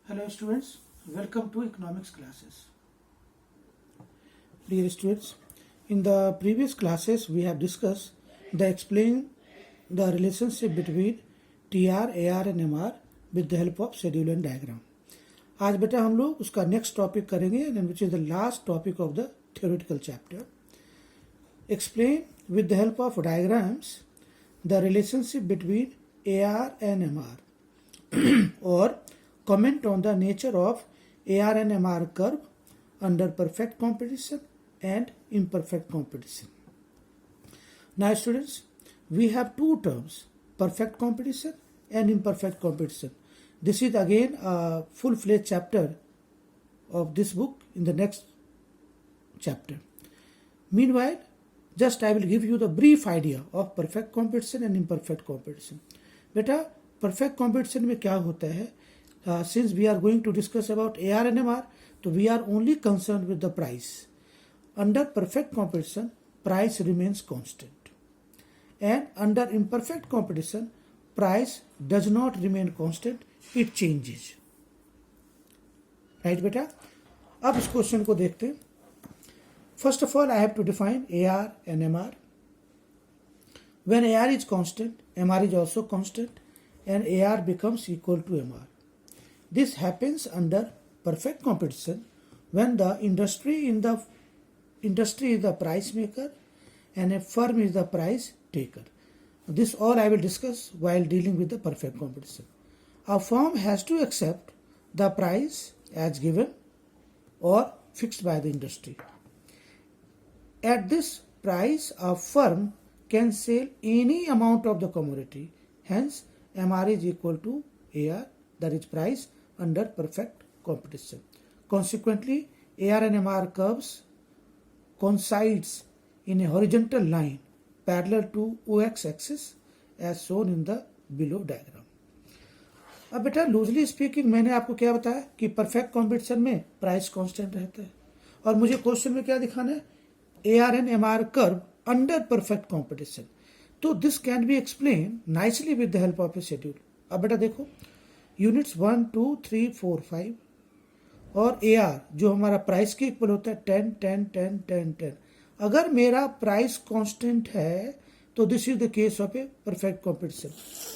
Hello students, welcome to economics classes. Dear students, in the previous classes we have discussed the explain the relationship between TR, AR and MR with the help of schedule and diagram. आज बेटा हम लोग उसका next topic करेंगे which is the last topic of the theoretical chapter. Explain with the help of diagrams the relationship between AR and MR or comment on the nature of AR and MR curve under perfect competition and imperfect competition. Now students, we have two terms, perfect competition and imperfect competition. This is again a full-fledged chapter of this book in the next chapter. Meanwhile, just I will give you the brief idea of perfect competition and imperfect competition. बेटा perfect competition में क्या होता है? Since we are going to discuss about AR and MR, so we are only concerned with the price. Under perfect competition, price remains constant. And under imperfect competition, price does not remain constant, it changes. Right बेटा? अब इस question को देखते हैं. First of all, I have to define AR and MR. When AR is constant, MR is also constant, and AR becomes equal to MR. This happens under perfect competition when the industry is the price maker and a firm is the price taker. This all I will discuss while dealing with the perfect competition. A firm has to accept the price as given or fixed by the industry. At this price, a firm can sell any amount of the commodity. Hence, MR is equal to AR, that is price under perfect competition. Consequently, AR and MR curves coincides in a horizontal line parallel to OX axis as shown in the below diagram. अब बेटा loosely speaking मैंने आपको क्या बताया कि perfect competition में price constant रहता है और मुझे क्वेश्चन में क्या दिखाना है AR and MR curve under perfect competition. तो this can be explained nicely with the help of a schedule. अब बेटा देखो यूनिट्स 1, 2, 3, 4, 5 और AR जो हमारा प्राइस के इक्वल होता है 10, 10, 10, 10, 10. अगर मेरा प्राइस कांस्टेंट है तो this is the case of a perfect competition.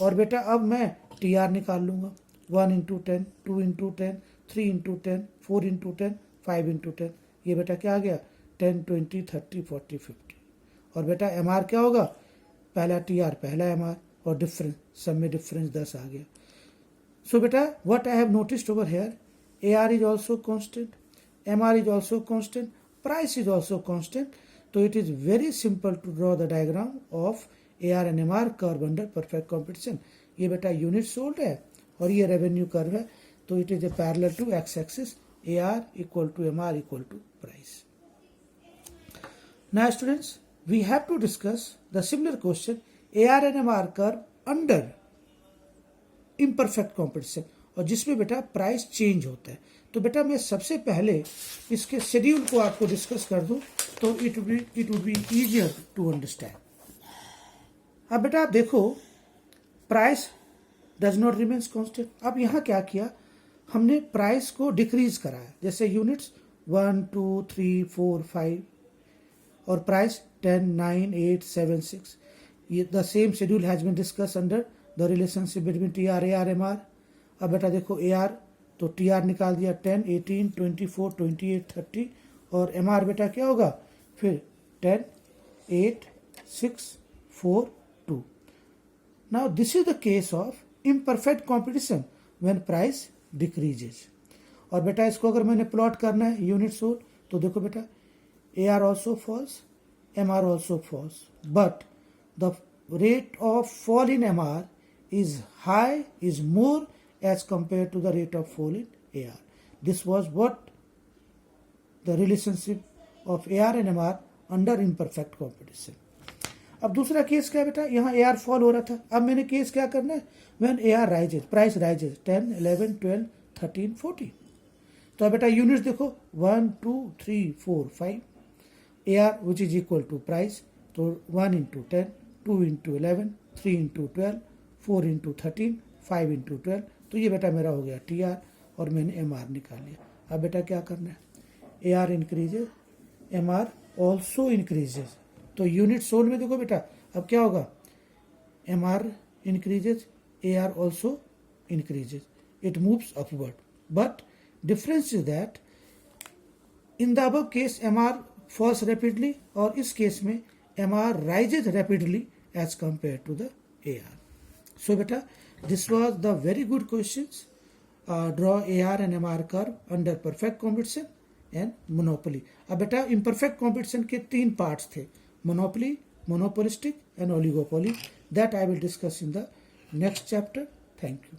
और बेटा अब मैं TR निकाल लूंगा 1 into 10, 2 into 10, 3 into 10, 4 into 10, 5 into 10. ये बेटा क्या आ गया 10, 20, 30, 40, 50. और बेटा MR क्या होगा पहला TR पहला MR और डिफरेंस सब में डिफरेंस 10 आ गया. So beta, what I have noticed over here, AR is also constant, MR is also constant, price is also constant. So it is very simple to draw the diagram of AR and MR curve under perfect competition. ये बेटा unit sold है और ये revenue curve है तो it is a parallel to x axis AR equal to MR equal to price. Now students, we have to discuss the similar question AR and MR curve under imperfect competition और जिसमें बेटा price change होता है. तो बेटा मैं सबसे पहले इसके शेड्यूल को आपको डिस्कस कर दूं तो it would be easier to understand. अब बेटा आप देखो price does not remains constant. अब यहाँ क्या किया हमने प्राइस को डिक्रीज कराया जैसे यूनिट्स 1, 2, 3, 4, 5 और प्राइस 10, 9, 8, 7, 6. ये the same schedule has been discuss under the relationship between TR, AR, MR. अब बेटा देखो AR तो TR निकाल दिया 10, 18, 24, 28, 30 और MR बेटा क्या होगा फिर 10, 8, 6, 4, 2. Now this is the case of imperfect competition when price decreases. और बेटा इसको अगर मैंने प्लॉट करना है यूनिट सोल्ड तो देखो बेटा AR also falls, MR also falls, but the rate of fall in MR is high, is more as compared to the rate of fall in AR. This was what the relationship of AR and MR under imperfect competition. अब दूसरा case क्या बेटा यहाँ AR fall हो रहा था. अब मैंने केस क्या करना है when AR rises, price rises 10, 11, 12, 13, 14. तो अब बेटा यूनिट्स देखो 1, 2, 3, 4, 5 AR which is equal to price तो 1 into 10, 2 into 11, 3 into 12, 4 into 13, 5 into 12. तो ये बेटा मेरा हो गया TR और मैंने एम आर निकाल लिया। अब बेटा क्या करना है, A R increases, M R also increases. तो यूनिट सोल में देखो बेटा अब क्या होगा, M R increases, A R also increases, it moves upward. But difference is that in the above case MR falls rapidly और इस केस में MR rises rapidly as compared to the AR. So beta, this was the very good questions. Draw AR and MR curve under perfect competition and monopoly. अब बेटा imperfect competition के 3 parts थे, monopoly, monopolistic and oligopoly. That I will discuss in the next chapter. Thank you.